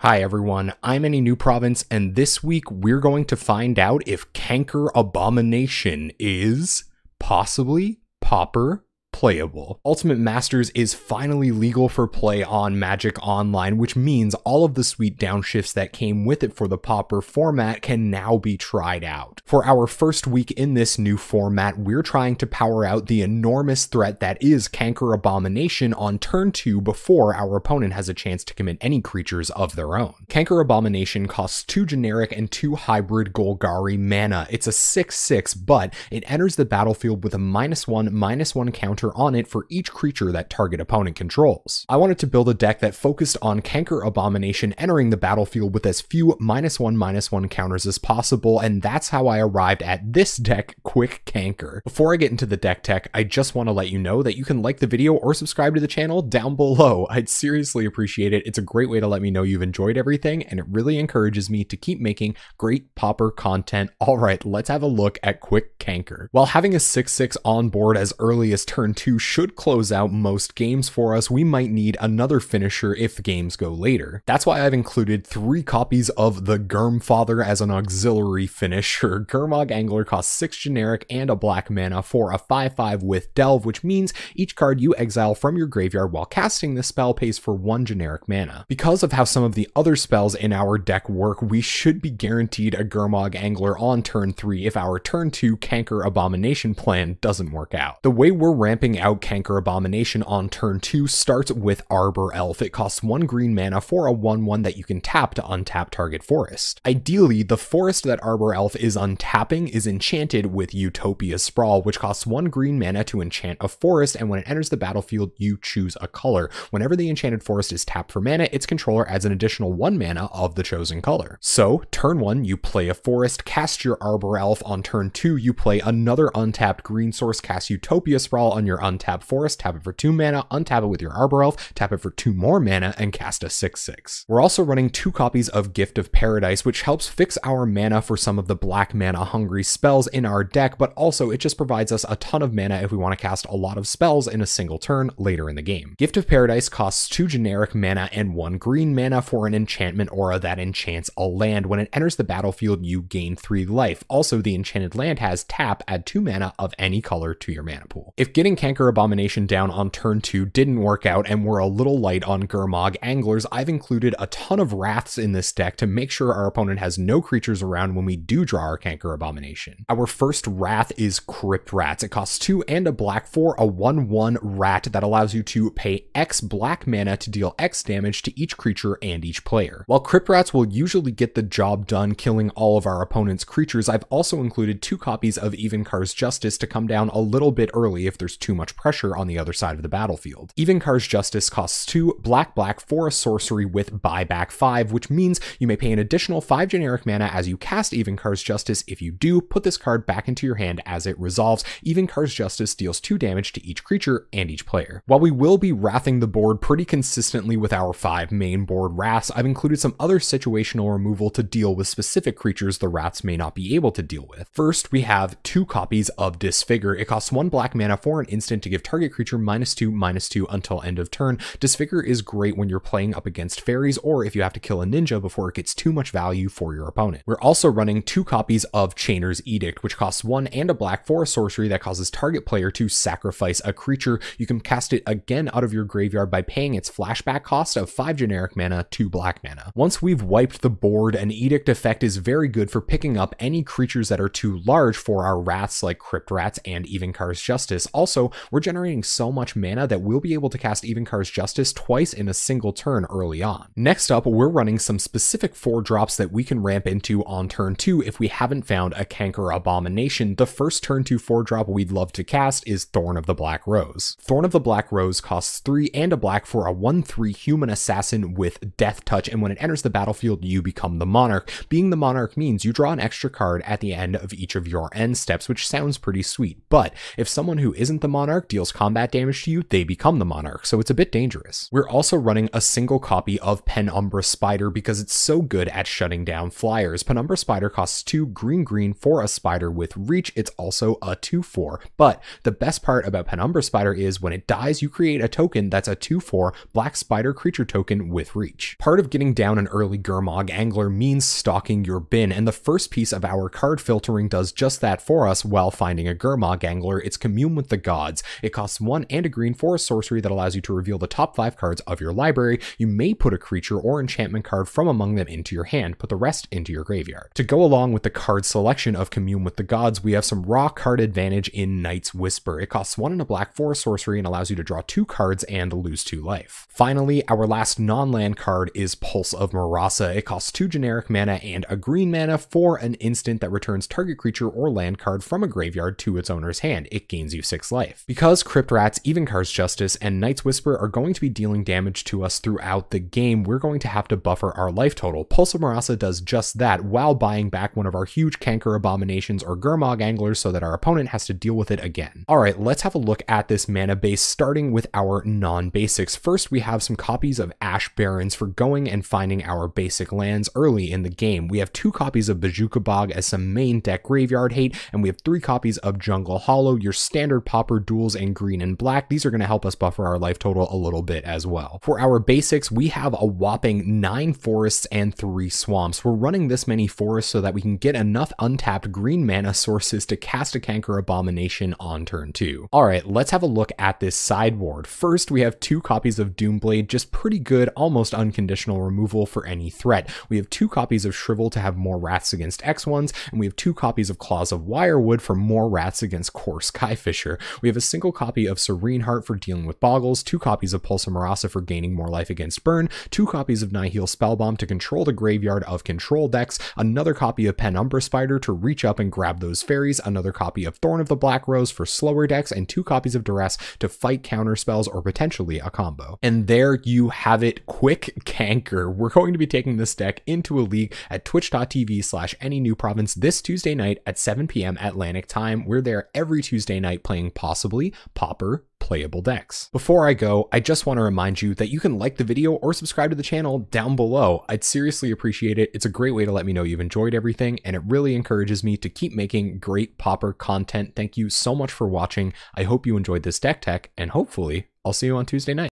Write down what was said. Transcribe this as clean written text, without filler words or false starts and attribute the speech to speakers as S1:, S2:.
S1: Hi everyone, I'm Anynewprovince, and this week we're going to find out if Canker Abomination is possibly Pauper Playable. Ultimate Masters is finally legal for play on Magic Online, which means all of the sweet downshifts that came with it for the Pauper format can now be tried out. For our first week in this new format, we're trying to power out the enormous threat that is Canker Abomination on turn 2 before our opponent has a chance to commit any creatures of their own. Canker Abomination costs 2 generic and 2 hybrid Golgari mana. It's a 6/6, but it enters the battlefield with a -1/-1 counter on it for each creature that target opponent controls. I wanted to build a deck that focused on Canker Abomination entering the battlefield with as few -1/-1 counters as possible, and that's how I arrived at this deck, Quick Canker. Before I get into the deck tech, I just want to let you know that you can like the video or subscribe to the channel down below. I'd seriously appreciate it. It's a great way to let me know you've enjoyed everything, and it really encourages me to keep making great Pauper content. Alright, let's have a look at Quick Canker. While having a 6/6 on board as early as turn 2 should close out most games for us, we might need another finisher if the games go later. That's why I've included 3 copies of the Gurmfather as an auxiliary finisher. Gurmag Angler costs 6 generic and a black mana for a 5/5 with Delve, which means each card you exile from your graveyard while casting the spell pays for 1 generic mana. Because of how some of the other spells in our deck work, we should be guaranteed a Gurmag Angler on turn 3 if our turn 2 Canker Abomination plan doesn't work out. The way we're ramping out Canker Abomination on turn 2 starts with Arbor Elf. It costs 1 green mana for a 1/1 that you can tap to untap target forest. Ideally, the forest that Arbor Elf is untapping is enchanted with Utopia Sprawl, which costs 1 green mana to enchant a forest, and when it enters the battlefield, you choose a color. Whenever the enchanted forest is tapped for mana, its controller adds an additional 1 mana of the chosen color. So, turn 1, you play a forest, cast your Arbor Elf. On turn 2, you play another untapped green source, cast Utopia Sprawl on your untapped forest, tap it for 2 mana, untap it with your Arbor Elf, tap it for 2 more mana, and cast a 6/6. We're also running 2 copies of Gift of Paradise, which helps fix our mana for some of the black mana hungry spells in our deck, but also it just provides us a ton of mana if we want to cast a lot of spells in a single turn later in the game. Gift of Paradise costs 2 generic mana and 1 green mana for an enchantment aura that enchants a land. When it enters the battlefield, you gain 3 life. Also, the enchanted land has tap, add 2 mana of any color to your mana pool. If getting Canker Abomination down on turn 2 didn't work out and we're a little light on Gurmag Anglers, I've included a ton of Wraths in this deck to make sure our opponent has no creatures around when we do draw our Canker Abomination. Our first Wrath is Crypt Rats. It costs 2 and a black for a 1/1 rat that allows you to pay X black mana to deal X damage to each creature and each player. While Crypt Rats will usually get the job done killing all of our opponent's creatures, I've also included 2 copies of Evenkar's Justice to come down a little bit early if there's too much pressure on the other side of the battlefield. Evenkar's Justice costs 2 black for a sorcery with buyback 5, which means you may pay an additional 5 generic mana as you cast Evenkar's Justice. If you do, put this card back into your hand as it resolves. Evenkar's Justice deals 2 damage to each creature and each player. While we will be wrathing the board pretty consistently with our 5 main board wraths, I've included some other situational removal to deal with specific creatures the wraths may not be able to deal with. First, we have 2 copies of Disfigure. It costs 1 black mana for an instant to give target creature -2/-2 until end of turn. Disfigure is great when you're playing up against fairies or if you have to kill a ninja before it gets too much value for your opponent. We're also running 2 copies of Chainer's Edict, which costs 1 and a black for a sorcery that causes target player to sacrifice a creature. You can cast it again out of your graveyard by paying its flashback cost of 5 generic mana, 2 black mana. Once we've wiped the board, an Edict effect is very good for picking up any creatures that are too large for our wraths like Crypt Rats and Evenkar's Justice. Also, we're generating so much mana that we'll be able to cast Evenkar's Justice twice in a single turn early on. Next up, we're running some specific 4-drops that we can ramp into on turn 2 if we haven't found a Canker Abomination. The first turn 2 4-drop we'd love to cast is Thorn of the Black Rose. Thorn of the Black Rose costs 3 and a black for a 1/3 human assassin with Death Touch, and when it enters the battlefield, you become the Monarch. Being the Monarch means you draw an extra card at the end of each of your end steps, which sounds pretty sweet, but if someone who isn't the monarch deals combat damage to you, they become the monarch, so it's a bit dangerous. We're also running a single copy of Penumbra Spider because it's so good at shutting down flyers. Penumbra Spider costs 2 green for a spider with reach. It's also a 2/4, but the best part about Penumbra Spider is when it dies, you create a token that's a 2/4 black spider creature token with reach. Part of getting down an early Gurmag Angler means stocking your bin, and the first piece of our card filtering does just that for us while finding a Gurmag Angler. It's Commune with the Gods. It costs 1 and a green for a sorcery that allows you to reveal the top 5 cards of your library. You may put a creature or enchantment card from among them into your hand, put the rest into your graveyard. To go along with the card selection of Commune with the Gods, we have some raw card advantage in Night's Whisper. It costs 1 and a black for a sorcery and allows you to draw 2 cards and lose 2 life. Finally, our last non-land card is Pulse of Murasa. It costs 2 generic mana and a green mana for an instant that returns target creature or land card from a graveyard to its owner's hand. It gains you 6 life. Because Crypt Rats, Evenkar's Justice, and Night's Whisper are going to be dealing damage to us throughout the game, we're going to have to buffer our life total. Pulse of Murasa does just that while buying back one of our huge Canker Abominations or Gurmag Anglers so that our opponent has to deal with it again. Alright, let's have a look at this mana base, starting with our non-basics. First, we have some copies of Ash Barrens for going and finding our basic lands early in the game. We have 2 copies of Bajuka Bog as some main deck graveyard hate, and we have 3 copies of Jungle Hollow, your standard Pauper duels in green and black. These are going to help us buffer our life total a little bit as well. For our basics, we have a whopping 9 forests and 3 swamps. We're running this many forests so that we can get enough untapped green mana sources to cast a Canker Abomination on turn 2. Alright, let's have a look at this sideboard. First, we have 2 copies of Doomblade, just pretty good, almost unconditional removal for any threat. We have 2 copies of Shrivel to have more Wraths against X1s, and we have 2 copies of Claws of Wirewood for more Wraths against Core Skyfisher. We have a single copy of Serene Heart for dealing with Boggles, 2 copies of Pulse of Murasa for gaining more life against Burn, 2 copies of Nihil Spellbomb to control the graveyard of control decks, another copy of Penumbra Spider to reach up and grab those fairies, another copy of Thorn of the Black Rose for slower decks, and 2 copies of Duress to fight counter spells or potentially a combo. And there you have it, quick Canker. We're going to be taking this deck into a league at twitch.tv/Anynewprovince this Tuesday night at 7 p.m. Atlantic time. We're there every Tuesday night playing Possibly Pauper Playable decks. Before I go, I just want to remind you that you can like the video or subscribe to the channel down below. I'd seriously appreciate it. It's a great way to let me know you've enjoyed everything, and it really encourages me to keep making great Pauper content. Thank you so much for watching. I hope you enjoyed this deck tech, and hopefully I'll see you on Tuesday night.